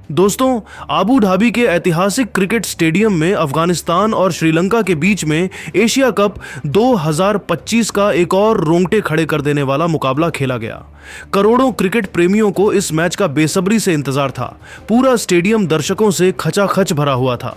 दोस्तों, Abu Dhabi के ऐतिहासिक क्रिकेट स्टेडियम में अफगानिस्तान और श्रीलंका के बीच में एशिया कप 2025 का एक और रोंगटे खड़े कर देने वाला मुकाबला खेला गया। करोड़ों क्रिकेट प्रेमियों को इस मैच का बेसब्री से इंतजार था। पूरा स्टेडियम दर्शकों से खचाखच भरा हुआ था।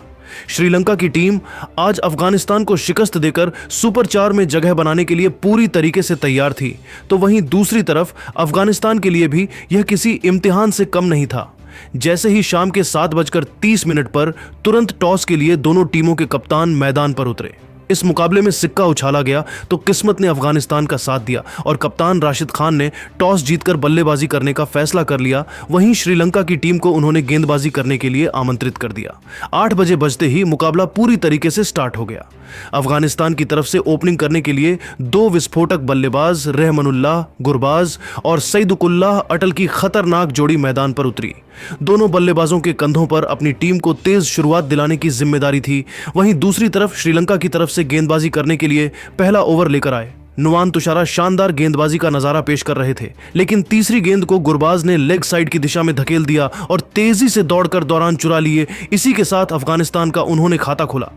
श्रीलंका की टीम आज अफगानिस्तान को शिकस्त देकर सुपर 4 में जगह बनाने के लिए पूरी तरीके से तैयार थी, तो वहीं दूसरी तरफ अफगानिस्तान के लिए भी यह किसी इम्तिहान से कम नहीं था। जैसे ही शाम के 7:30 पर तुरंत टॉस के लिए दोनों टीमों के कप्तान मैदान पर उतरे। इस मुकाबले में सिक्का उछाला गया तो किस्मत ने अफगानिस्तान का साथ दिया और कप्तान राशिद खान ने टॉस जीतकर बल्लेबाजी करने का फैसला कर लिया। वहीं श्रीलंका की टीम को उन्होंने गेंदबाजी करने के लिए आमंत्रित कर दिया। 8 बजे बजते ही मुकाबला पूरी तरीके से स्टार्ट हो गया। अफगानिस्तान की तरफ से ओपनिंग करने के लिए 2 विस्फोटक बल्लेबाज रहमनुल्लाह गुरबाज और सईदुकुल्लाह अटल की खतरनाक जोड़ी मैदान पर उतरी। दोनों बल्लेबाजों के कंधों पर अपनी टीम को तेज शुरुआत दिलाने की जिम्मेदारी थी। वहीं दूसरी तरफ श्रीलंका की तरफ से गेंदबाजी करने के लिए पहला ओवर लेकर आए नुवान तुषारा शानदार गेंदबाजी का नजारा पेश कर रहे थे, लेकिन तीसरी गेंद को गुरबाज ने लेग साइड की दिशा में धकेल दिया और तेजी से दौड़कर दौरान चुरा लिए। इसी के साथ अफगानिस्तान का उन्होंने खाता खोला।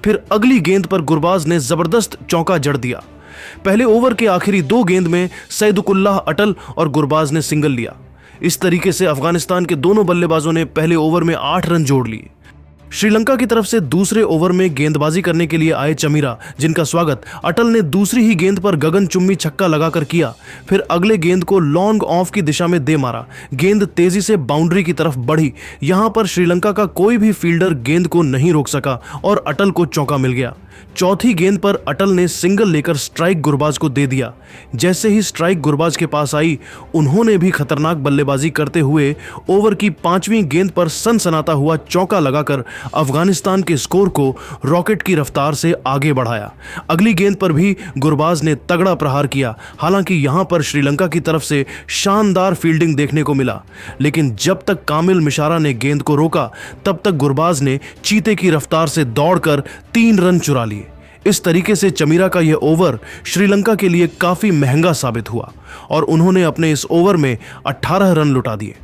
फिर अगली गेंद पर गुरबाज ने जबरदस्त चौका जड़ दिया। पहले ओवर के आखिरी 2 गेंद में सईदुकुल्लाह अटल और गुरबाज ने सिंगल लिया। इस तरीके से अफगानिस्तान के दोनों बल्लेबाजों ने पहले ओवर में 8 रन जोड़ लिए। श्रीलंका की तरफ से दूसरे ओवर में गेंदबाजी करने के लिए आए चमीरा, जिनका स्वागत अटल ने दूसरी ही गेंद पर गगनचुंबी छक्का लगाकर किया। फिर अगले गेंद को लॉन्ग ऑफ की दिशा में दे मारा। गेंद तेजी से बाउंड्री की तरफ बढ़ी। यहां पर श्रीलंका का कोई भी फील्डर गेंद को नहीं रोक सका और अटल को चौका मिल गया। चौथी गेंद पर अटल ने सिंगल लेकर स्ट्राइक गुरबाज को दे दिया। जैसे ही स्ट्राइक गुरबाज के पास आई, उन्होंने भी खतरनाक बल्लेबाजी करते हुए ओवर की 5वीं गेंद पर सनसनाता हुआ चौका लगाकर अफगानिस्तान के स्कोर को रॉकेट की रफ्तार से आगे बढ़ाया। अगली गेंद पर भी गुरबाज ने तगड़ा प्रहार किया। हालांकि यहां पर श्रीलंका की तरफ से शानदार फील्डिंग देखने को मिला, लेकिन जब तक कामिल मिशारा ने गेंद को रोका, तब तक गुरबाज ने चीते की रफ्तार से दौड़कर 3 रन चुरा लिए। इस तरीके से चमीरा का यह ओवर श्रीलंका के लिए काफी महंगा साबित हुआ और उन्होंने अपने इस ओवर में 18 रन लुटा दिए।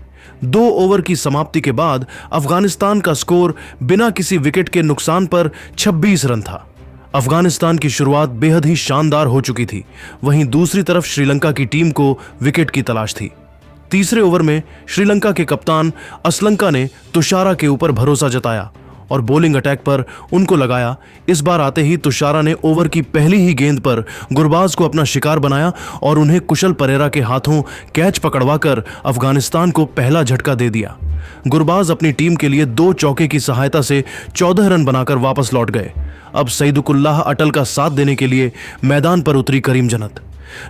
2 ओवर की समाप्ति के बाद अफगानिस्तान का स्कोर बिना किसी विकेट के नुकसान पर 26 रन था। अफगानिस्तान की शुरुआत बेहद ही शानदार हो चुकी थी। वहीं दूसरी तरफ श्रीलंका की टीम को विकेट की तलाश थी। तीसरे ओवर में श्रीलंका के कप्तान असलंका ने तुषारा के ऊपर भरोसा जताया और बॉलिंग अटैक पर उनको लगाया। इस बार आते ही तुषारा ने ओवर की पहली ही गेंद पर गुरबाज को अपना शिकार बनाया और उन्हें कुशल परेरा के हाथों कैच पकड़वाकर अफगानिस्तान को पहला झटका दे दिया। गुरबाज अपनी टीम के लिए 2 चौके की सहायता से 14 रन बनाकर वापस लौट गए। अब सईदुकुल्लाह अटल का साथ देने के लिए मैदान पर उतरी करीम जन्नत,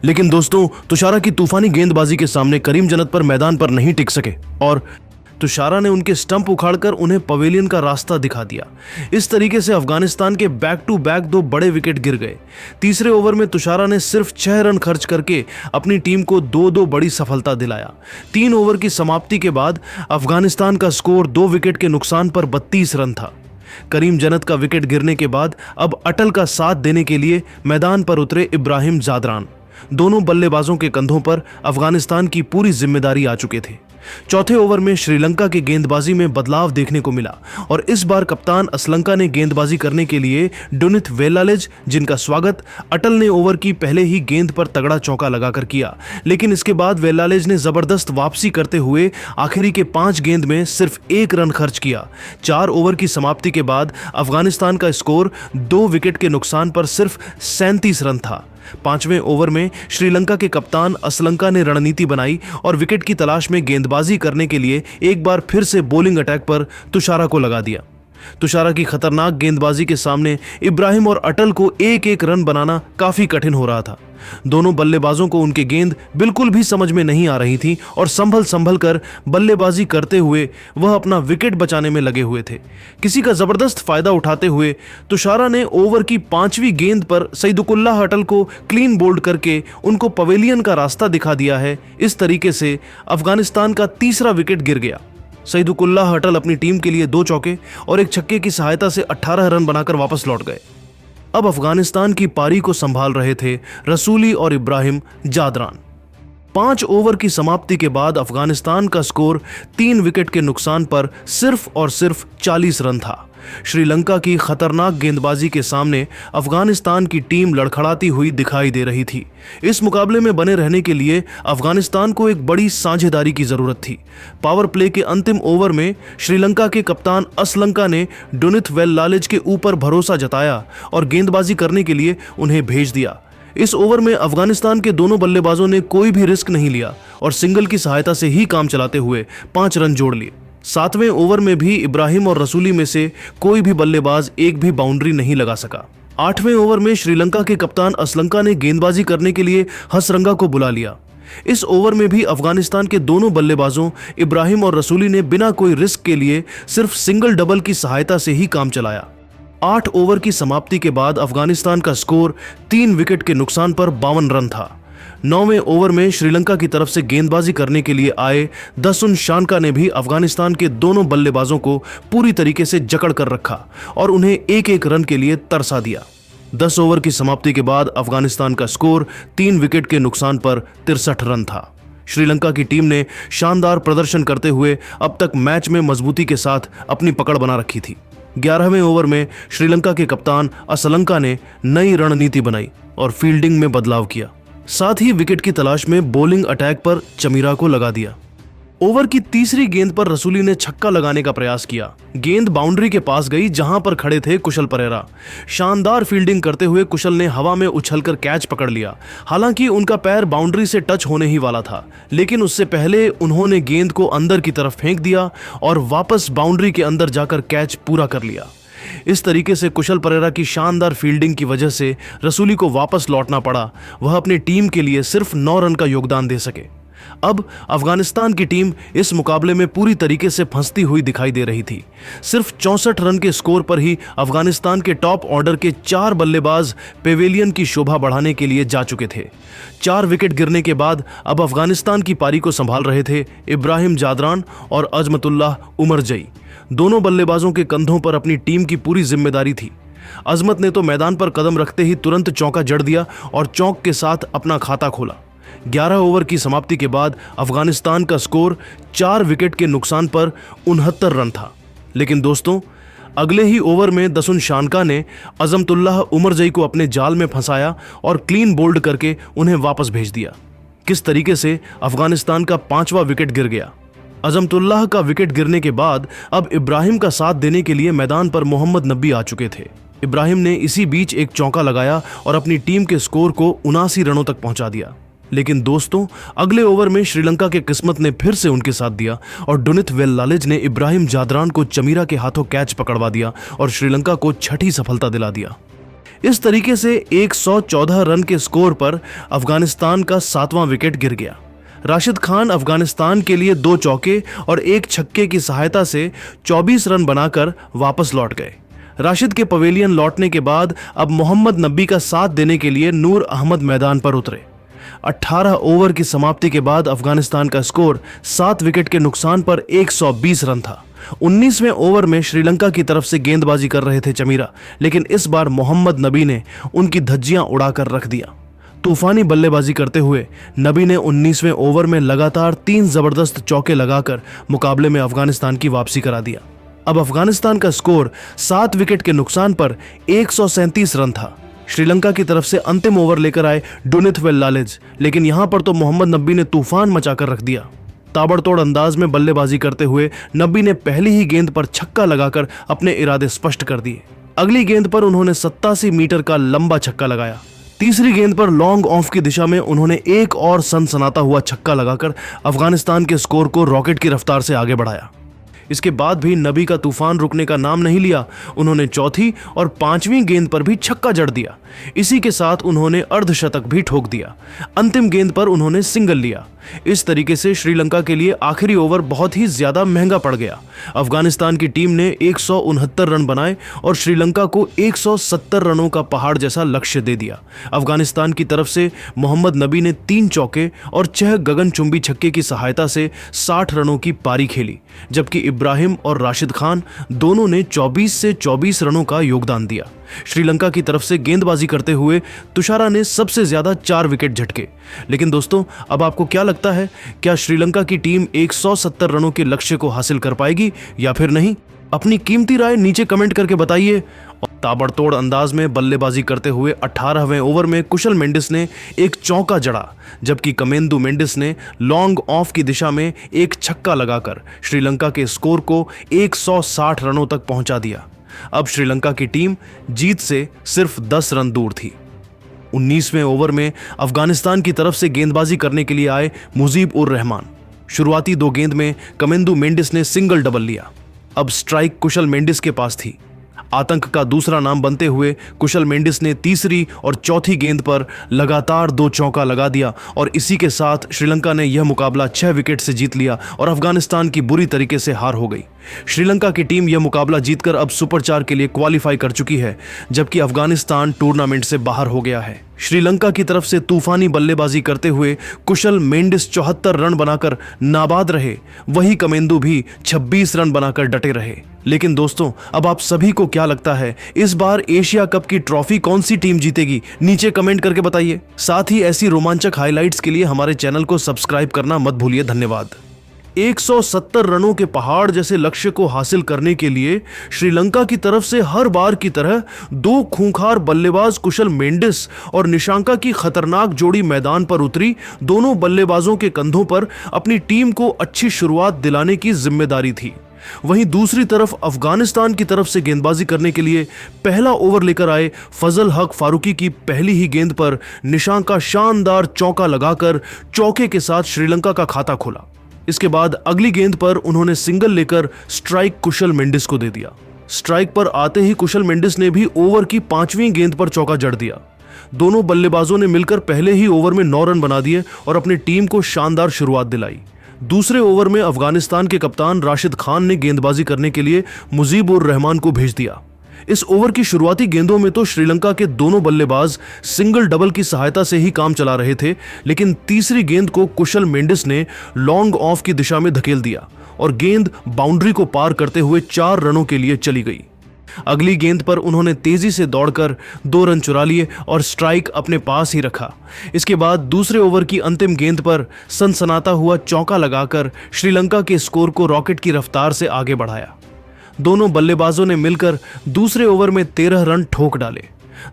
लेकिन दोस्तों, तुषारा की तूफानी गेंदबाजी के सामने करीम जन्नत पर मैदान पर नहीं टिक सके और तुषारा ने उनके स्टंप उखाड़कर उन्हें पवेलियन का रास्ता दिखा दिया। इस तरीके से अफगानिस्तान के बैक टू बैक 2 बड़े विकेट गिर गए। तीसरे ओवर में तुषारा ने सिर्फ 6 रन खर्च करके अपनी टीम को 2-2 बड़ी सफलता दिलाया। 3 ओवर की समाप्ति के बाद अफगानिस्तान का स्कोर 2 विकेट के नुकसान पर 32 रन था। करीम जन्नत का विकेट गिरने के बाद अब अटल का साथ देने के लिए मैदान पर उतरे इब्राहिम जादरान। दोनों बल्लेबाजों के कंधों पर अफगानिस्तान की पूरी जिम्मेदारी आ चुके थे। चौथे ओवर में श्रीलंका की गेंदबाजी में बदलाव देखने को मिला और इस बार कप्तान असलंका ने गेंदबाजी करने के लिए डुनिथ वेलालेज, जिनका स्वागत अटल ने ओवर की पहले ही गेंद पर तगड़ा चौका लगाकर किया, लेकिन इसके बाद वेलालेज ने जबरदस्त वापसी करते हुए आखिरी के 5 गेंद में सिर्फ 1 रन खर्च किया। 4 ओवर की समाप्ति के बाद अफगानिस्तान का स्कोर 2 विकेट के नुकसान पर सिर्फ 37 रन था। 5वें ओवर में श्रीलंका के कप्तान असलंका ने रणनीति बनाई और विकेट की तलाश में गेंदबाजी करने के लिए एक बार फिर से बॉलिंग अटैक पर तुषारा को लगा दिया। तुषारा की खतरनाक गेंदबाजी के सामने इब्राहिम और अटल को 1-1 रन बनाना काफी कठिन हो रहा था। दोनों बल्लेबाजों को उनकी गेंद बिल्कुल भी समझ में नहीं आ रही थी और संभल कर बल्लेबाजी करते हुए वह अपना विकेट बचाने में लगे हुए थे। किसी का जबरदस्त फायदा उठाते हुए तुषारा ने ओवर की 5वीं गेंद पर सईदुकुल्लाह अटल को क्लीन बोल्ड करके उनको पवेलियन का रास्ता दिखा दिया है। इस तरीके से अफगानिस्तान का तीसरा विकेट गिर गया। सईदुकुल्लाह अटल अपनी टीम के लिए 2 चौके और 1 छक्के की सहायता से 18 रन बनाकर वापस लौट गए। अब अफगानिस्तान की पारी को संभाल रहे थे रसूली और इब्राहिम जादरान। 5 ओवर की समाप्ति के बाद अफगानिस्तान का स्कोर 3 विकेट के नुकसान पर सिर्फ और सिर्फ 40 रन था। श्रीलंका की खतरनाक गेंदबाजी के सामने अफगानिस्तान की टीम लड़खड़ाती हुई दिखाई दे रही थी। इस मुकाबले में बने रहने के लिए अफगानिस्तान को एक बड़ी साझेदारी की जरूरत थी। पावर प्ले के अंतिम ओवर में श्रीलंका के कप्तान असलंका ने डुनिथ वेल्लालेज के ऊपर भरोसा जताया और गेंदबाजी करने के लिए उन्हें भेज दिया। इस ओवर में अफगानिस्तान के दोनों बल्लेबाजों ने कोई भी रिस्क नहीं लिया और सिंगल की सहायता से ही काम चलाते हुए 5 रन जोड़ लिए। 7वें ओवर में भी इब्राहिम और रसूली में से कोई भी बल्लेबाज एक भी बाउंड्री नहीं लगा सका। 8वें ओवर में श्रीलंका के कप्तान असलंका ने गेंदबाजी करने के लिए हसरंगा को बुला लिया। इस ओवर में भी अफगानिस्तान के दोनों बल्लेबाजों इब्राहिम और रसूली ने बिना कोई रिस्क के लिए सिर्फ सिंगल डबल की सहायता से ही काम चलाया। 8 ओवर की समाप्ति के बाद अफगानिस्तान का स्कोर 3 विकेट के नुकसान पर 52 रन था। 9वें ओवर में श्रीलंका की तरफ से गेंदबाजी करने के लिए आए दसुन शानका ने भी अफगानिस्तान के दोनों बल्लेबाजों को पूरी तरीके से जकड़ कर रखा और उन्हें एक एक रन के लिए तरसा दिया। 10 ओवर की समाप्ति के बाद अफगानिस्तान का स्कोर 3 विकेट के नुकसान पर 63 रन था। श्रीलंका की टीम ने शानदार प्रदर्शन करते हुए अब तक मैच में मजबूती के साथ अपनी पकड़ बना रखी थी। 11वें ओवर में श्रीलंका के कप्तान असलंका ने नई रणनीति बनाई और फील्डिंग में बदलाव किया। साथ ही विकेट की तलाश में बॉलिंग अटैक पर चमीरा को लगा दिया। ओवर की तीसरी गेंद पर रसूली ने छक्का लगाने का प्रयास किया। गेंद बाउंड्री के पास गई जहां पर खड़े थे कुशल परेरा। शानदार फील्डिंग करते हुए कुशल ने हवा में उछलकर कैच पकड़ लिया। हालांकि उनका पैर बाउंड्री से टच होने ही वाला था, लेकिन उससे पहले उन्होंने गेंद को अंदर की तरफ फेंक दिया और वापस बाउंड्री के अंदर जाकर कैच पूरा कर लिया। इस तरीके से कुशल परेरा की शानदार फील्डिंग की वजह से रसूली को वापस लौटना पड़ा। वह अपनी टीम के लिए सिर्फ 9 रन का योगदान दे सके। अब अफगानिस्तान की टीम इस मुकाबले में पूरी तरीके से फंसती हुई दिखाई दे रही थी। सिर्फ 64 रन के स्कोर पर ही अफगानिस्तान के टॉप ऑर्डर के 4 बल्लेबाज पेवेलियन की शोभा बढ़ाने के लिए जा चुके थे। 4 विकेट गिरने के बाद अब अफगानिस्तान की पारी को संभाल रहे थे इब्राहिम जादरान और अजमतुल्लाह उमरजई। दोनों बल्लेबाजों के कंधों पर अपनी टीम की पूरी जिम्मेदारी थी। अजमत ने तो मैदान पर कदम रखते ही तुरंत चौका जड़ दिया और चौक के साथ अपना खाता खोला। 11 ओवर की समाप्ति के बाद अफगानिस्तान का स्कोर 4 विकेट के नुकसान पर 69 रन था। लेकिन दोस्तों, अगले ही ओवर में दसुन शानका ने अजमतुल्लाह उमरजई को अपने जाल में फंसाया और क्लीन बोल्ड करके उन्हें वापस भेज दिया। किस तरीके से अफगानिस्तान का 5वां विकेट गिर गया। अजमतुल्लाह का विकेट गिरने के बाद अब इब्राहिम का साथ देने के लिए मैदान पर मोहम्मद नबी आ चुके थे। इब्राहिम ने इसी बीच एक चौका लगाया और अपनी टीम के स्कोर को 79 रनों तक पहुंचा दिया। लेकिन दोस्तों, अगले ओवर में श्रीलंका के किस्मत ने फिर से उनके साथ दिया और डुनिथ वेल्लालेज ने इब्राहिम जादरान को चमीरा के हाथों कैच पकड़वा दिया और श्रीलंका को 6ठी सफलता दिला दिया। इस तरीके से 114 रन के स्कोर पर अफगानिस्तान का 7वां विकेट गिर गया। राशिद खान अफगानिस्तान के लिए 2 चौके और 1 छक्के की सहायता से 24 रन बनाकर वापस लौट गए। राशिद के पवेलियन लौटने के बाद अब मोहम्मद नबी का साथ देने के लिए नूर अहमद मैदान पर उतरे। 18 ओवर की समाप्ति के बाद अफगानिस्तान का स्कोर 7 विकेट के नुकसान पर 120 रन था। 19वें ओवर में श्रीलंका की तरफ से गेंदबाजी कर रहे थे चमीरा, लेकिन इस बार मोहम्मद नबी ने उनकी धज्जियां उड़ाकर रख दिया। तूफानी बल्लेबाजी करते हुए नबी ने 19वें ओवर में लगातार 3 जबरदस्त चौके लगाकर मुकाबले में अफगानिस्तान की वापसी करा दिया। अब अफगानिस्तान का स्कोर 7 विकेट के नुकसान पर 137 रन था। श्रीलंका की तरफ से अंतिम ओवर लेकर आए डुनिथ वेल्लालेज, लेकिन यहां पर तो मोहम्मद नबी ने तूफान मचाकर रख दिया। ताबड़तोड़ अंदाज में बल्लेबाजी करते हुए नबी ने पहली ही गेंद पर छक्का लगाकर अपने इरादे स्पष्ट कर दिए। अगली गेंद पर उन्होंने 87 मीटर का लंबा छक्का लगाया। तीसरी गेंद पर लॉन्ग ऑफ की दिशा में उन्होंने एक और सनसनाता हुआ छक्का लगाकर अफगानिस्तान के स्कोर को रॉकेट की रफ्तार से आगे बढ़ाया। इसके बाद भी नबी का तूफान रुकने का नाम नहीं लिया। उन्होंने चौथी और 5वीं गेंद पर भी छक्का जड़ दिया। इसी के साथ उन्होंने अर्धशतक भी ठोक दिया। अंतिम गेंद पर उन्होंने सिंगल लिया। इस तरीके से श्रीलंका के लिए आखिरी ओवर बहुत ही ज्यादा महंगा पड़ गया। अफगानिस्तान की टीम ने 169 रन बनाए और श्रीलंका को 170 रनों का पहाड़ जैसा लक्ष्य दे दिया। अफगानिस्तान की तरफ से मोहम्मद नबी ने 3 चौके और 6 गगनचुंबी छक्के की सहायता से 60 रनों की पारी खेली, जबकि इब्राहिम और राशिद खान दोनों ने 24 से 24 रनों का योगदान दिया। श्रीलंका की तरफ से गेंदबाजी करते हुए तुषारा ने सबसे ज्यादा 4 विकेट झटके। लेकिन दोस्तों, अब आपको क्या लगता है, क्या श्रीलंका की टीम 170 रनों के लक्ष्य को हासिल कर पाएगी या फिर नहीं? अपनी कीमती राय नीचे कमेंट करके बताइए। और ताबड़तोड़ अंदाज में बल्लेबाजी करते हुए 18वें ओवर में कुशल मेंडिस ने एक चौका जड़ा, जबकि कमेंदु मेंडिस ने लॉन्ग ऑफ की दिशा में एक छक्का लगाकर श्रीलंका के स्कोर को 160 रनों तक पहुंचा दिया। अब श्रीलंका की टीम जीत से सिर्फ 10 रन दूर थी। 19वें ओवर में अफगानिस्तान की तरफ से गेंदबाजी करने के लिए आए मुजीब उर रहमान। शुरुआती 2 गेंद में कमेंदु मेंडिस ने सिंगल डबल लिया। अब स्ट्राइक कुशल मेंडिस के पास थी। आतंक का दूसरा नाम बनते हुए कुशल मेंडिस ने तीसरी और चौथी गेंद पर लगातार 2 चौका लगा दिया और इसी के साथ श्रीलंका ने यह मुकाबला 6 विकेट से जीत लिया और अफगानिस्तान की बुरी तरीके से हार हो गई। श्रीलंका की टीम यह मुकाबला जीतकर अब सुपर 4 के लिए क्वालिफाई कर चुकी है, जबकि अफगानिस्तान टूर्नामेंट से बाहर हो गया है। श्रीलंका की तरफ से तूफानी बल्लेबाजी करते हुए कुशल मेंडिस 74 रन बनाकर नाबाद रहे, वही कमेंदु भी 26 रन बनाकर डटे रहे। लेकिन दोस्तों, अब आप सभी को क्या लगता है, इस बार एशिया कप की ट्रॉफी कौन सी टीम जीतेगी? नीचे कमेंट करके बताइए। साथ ही ऐसी रोमांचक हाइलाइट्स के लिए हमारे चैनल को सब्सक्राइब करना मत भूलिए। धन्यवाद। 170 रनों के पहाड़ जैसे लक्ष्य को हासिल करने के लिए श्रीलंका की तरफ से हर बार की तरह 2 खूंखार बल्लेबाज कुशल मेंडिस और निशांका की खतरनाक जोड़ी मैदान पर उतरी। दोनों बल्लेबाजों के कंधों पर अपनी टीम को अच्छी शुरुआत दिलाने की जिम्मेदारी थी। वहीं दूसरी तरफ अफगानिस्तान की तरफ से गेंदबाजी करने के लिए पहला ओवर लेकर आए फजल हक फारूकी की पहली ही गेंद पर निशांका शानदार चौका लगाकर चौके के साथ श्रीलंका का खाता खोला। इसके बाद अगली गेंद पर उन्होंने सिंगल लेकर स्ट्राइक कुशल मेंडिस को दे दिया। स्ट्राइक पर आते ही कुशल मेंडिस ने भी ओवर की 5वीं गेंद पर चौका जड़ दिया। दोनों बल्लेबाजों ने मिलकर पहले ही ओवर में 9 रन बना दिए और अपनी टीम को शानदार शुरुआत दिलाई। दूसरे ओवर में अफगानिस्तान के कप्तान राशिद खान ने गेंदबाजी करने के लिए मुजीब उर रहमान को भेज दिया। इस ओवर की शुरुआती गेंदों में तो श्रीलंका के दोनों बल्लेबाज सिंगल डबल की सहायता से ही काम चला रहे थे, लेकिन तीसरी गेंद को कुशल मेंडिस ने लॉन्ग ऑफ की दिशा में धकेल दिया और गेंद बाउंड्री को पार करते हुए 4 रनों के लिए चली गई। अगली गेंद पर उन्होंने तेजी से दौड़कर 2 रन चुरा लिए और स्ट्राइक अपने पास ही रखा। इसके बाद दूसरे ओवर की अंतिम गेंद पर सनसनाता हुआ चौका लगाकर श्रीलंका के स्कोर को रॉकेट की रफ्तार से आगे बढ़ाया। दोनों बल्लेबाजों ने मिलकर दूसरे ओवर में 13 रन ठोक डाले।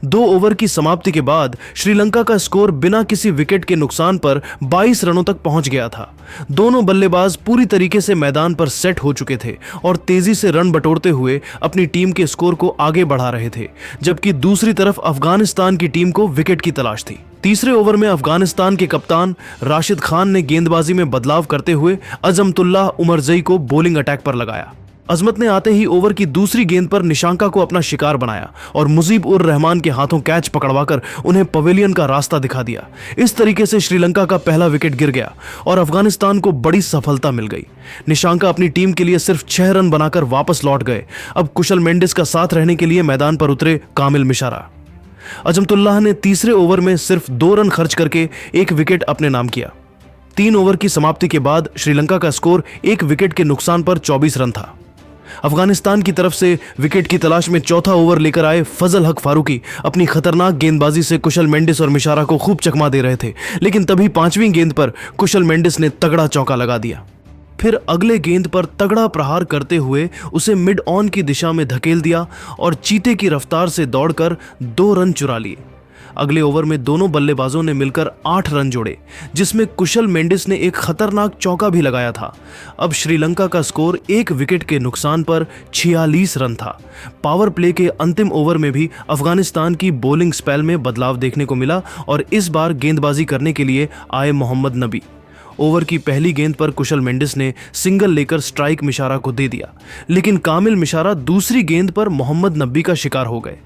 2 ओवर की समाप्ति के बाद श्रीलंका का स्कोर बिना किसी विकेट के नुकसान पर 22 रनों तक पहुंच गया था। दोनों बल्लेबाज पूरी तरीके से मैदान पर सेट हो चुके थे और तेजी से रन बटोरते हुए अपनी टीम के स्कोर को आगे बढ़ा रहे थे, जबकि दूसरी तरफ अफगानिस्तान की टीम को विकेट की तलाश थी। तीसरे ओवर में अफगानिस्तान के कप्तान राशिद खान ने गेंदबाजी में बदलाव करते हुए अजमतुल्लाह उमरजई को बॉलिंग अटैक पर लगाया। अजमत ने आते ही ओवर की दूसरी गेंद पर निशांका को अपना शिकार बनाया और मुजीब उर रहमान के हाथों कैच पकड़वाकर उन्हें पवेलियन का रास्ता दिखा दिया। इस तरीके से श्रीलंका का पहला विकेट गिर गया और अफगानिस्तान को बड़ी सफलता मिल गई। निशांका अपनी टीम के लिए सिर्फ 6 रन बनाकर वापस लौट गए। अब कुशल मेंडिस का साथ रहने के लिए मैदान पर उतरे कामिल मिशारा। अजमतुल्लाह ने तीसरे ओवर में सिर्फ 2 रन खर्च करके 1 विकेट अपने नाम किया। 3 ओवर की समाप्ति के बाद श्रीलंका का स्कोर 1 विकेट के नुकसान पर 24 रन था। अफगानिस्तान की तरफ से विकेट की तलाश में चौथा ओवर लेकर आए फजल हक फारूकी अपनी खतरनाक गेंदबाजी से कुशल मेंडिस और मिशारा को खूब चकमा दे रहे थे, लेकिन तभी 5वीं गेंद पर कुशल मेंडिस ने तगड़ा चौका लगा दिया। फिर अगले गेंद पर तगड़ा प्रहार करते हुए उसे मिड ऑन की दिशा में धकेल दिया और चीते की रफ्तार से दौड़कर 2 रन चुरा लिए। अगले ओवर में दोनों बल्लेबाजों ने मिलकर 8 रन जोड़े, जिसमें कुशल मेंडिस ने एक खतरनाक चौका भी लगाया था। अब श्रीलंका का स्कोर 1 विकेट के नुकसान पर 46 रन था। पावर प्ले के अंतिम ओवर में भी अफगानिस्तान की बॉलिंग स्पेल में बदलाव देखने को मिला और इस बार गेंदबाजी करने के लिए आए मोहम्मद नबी। ओवर की पहली गेंद पर कुशल मेंडिस ने सिंगल लेकर स्ट्राइक मिशारा को दे दिया, लेकिन कामिल मिशारा दूसरी गेंद पर मोहम्मद नबी का शिकार हो गए।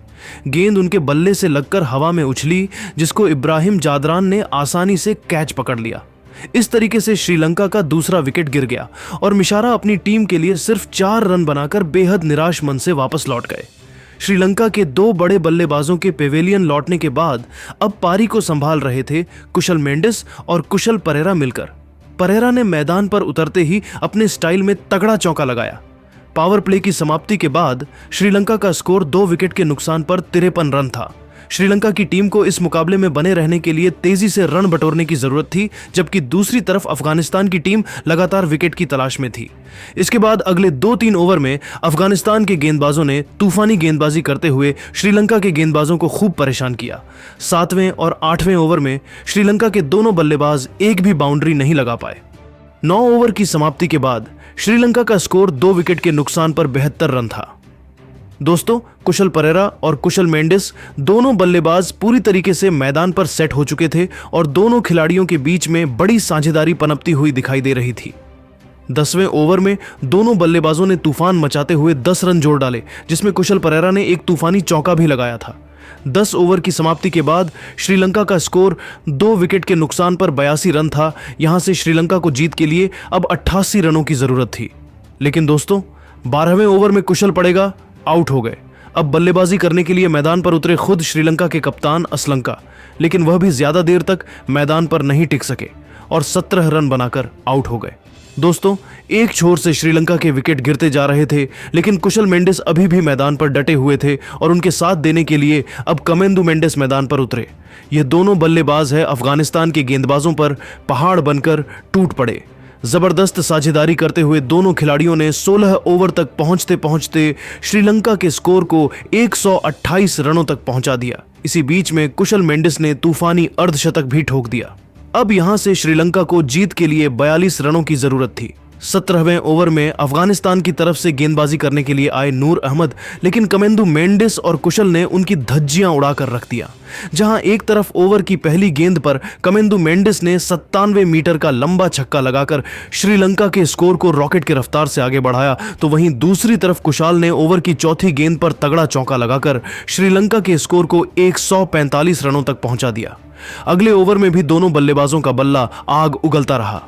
गेंद उनके बल्ले से लगकर हवा में उछली, जिसको इब्राहिम जादरान ने आसानी से कैच पकड़ लिया। इस तरीके से श्रीलंका का दूसरा विकेट गिर गया और मिशारा अपनी टीम के लिए सिर्फ 4 रन बनाकर बेहद निराश मन से वापस लौट गए। श्रीलंका के 2 बड़े बल्लेबाजों के पेवेलियन लौटने के बाद अब पारी को संभाल रहे थे कुशल मेंडिस और कुशल परेरा मिलकर। परेरा ने मैदान पर उतरते ही अपने स्टाइल में तगड़ा चौका लगाया। पावर प्ले की समाप्ति के बाद श्रीलंका का स्कोर 2 विकेट के नुकसान पर 53 रन था। श्रीलंका की टीम को इस मुकाबले में बने रहने के लिए तेजी से रन बटोरने की जरूरत थी, जबकि दूसरी तरफ अफगानिस्तान की टीम लगातार विकेट की तलाश में थी। इसके बाद अगले 2-3 ओवर में अफगानिस्तान के गेंदबाजों ने तूफानी गेंदबाजी करते हुए श्रीलंका के गेंदबाजों को खूब परेशान किया। 7वें और 8वें ओवर में श्रीलंका के दोनों बल्लेबाज एक भी बाउंड्री नहीं लगा पाए। 9 ओवर की समाप्ति के बाद श्रीलंका का स्कोर 2 विकेट के नुकसान पर 72 रन था। दोस्तों, कुशल परेरा और कुशल मेंडिस दोनों बल्लेबाज पूरी तरीके से मैदान पर सेट हो चुके थे और दोनों खिलाड़ियों के बीच में बड़ी साझेदारी पनपती हुई दिखाई दे रही थी। 10वें ओवर में दोनों बल्लेबाजों ने तूफान मचाते हुए 10 रन जोड़ डाले, जिसमें कुशल परेरा ने एक तूफानी चौका भी लगाया था। 10 ओवर की समाप्ति के बाद श्रीलंका का स्कोर 2 विकेट के नुकसान पर 82 रन था। यहां से श्रीलंका को जीत के लिए अब 88 रनों की जरूरत थी। लेकिन दोस्तों, 12वें ओवर में कुशल पड़ेगा आउट हो गए। अब बल्लेबाजी करने के लिए मैदान पर उतरे खुद श्रीलंका के कप्तान असलंका, लेकिन वह भी ज्यादा देर तक मैदान पर नहीं टिक सके और 17 रन बनाकर आउट हो गए। दोस्तों, एक छोर से श्रीलंका के विकेट गिरते जा रहे थे, लेकिन कुशल मेंडिस अभी भी मैदान पर डटे हुए थे और उनके साथ देने के लिए अब कमेंदु मेंडिस मैदान पर उतरे। ये दोनों बल्लेबाज है अफगानिस्तान के गेंदबाजों पर पहाड़ बनकर टूट पड़े। जबरदस्त साझेदारी करते हुए दोनों खिलाड़ियों ने 16 ओवर तक पहुंचते पहुंचते श्रीलंका के स्कोर को 128 रनों तक पहुंचा दिया। इसी बीच में कुशल मेंडिस ने तूफानी अर्धशतक भी ठोक दिया। अब यहां से श्रीलंका को जीत के लिए 42 रनों की जरूरत थी। 17वें ओवर में अफगानिस्तान की तरफ से गेंदबाजी करने के लिए आए नूर अहमद, लेकिन कमेंदु मेंडिस और कुशल ने उनकी धज्जियां उड़ाकर रख दिया। जहां एक तरफ ओवर की पहली गेंद पर कमेंदु मेंडिस ने 97 मीटर का लंबा छक्का लगाकर श्रीलंका के स्कोर को रॉकेट की रफ्तार से आगे बढ़ाया, तो वहीं दूसरी तरफ कुशाल ने ओवर की चौथी गेंद पर तगड़ा चौका लगाकर श्रीलंका के स्कोर को 145 रनों तक पहुंचा दिया। अगले ओवर में भी दोनों बल्लेबाजों का बल्ला आग उगलता रहा।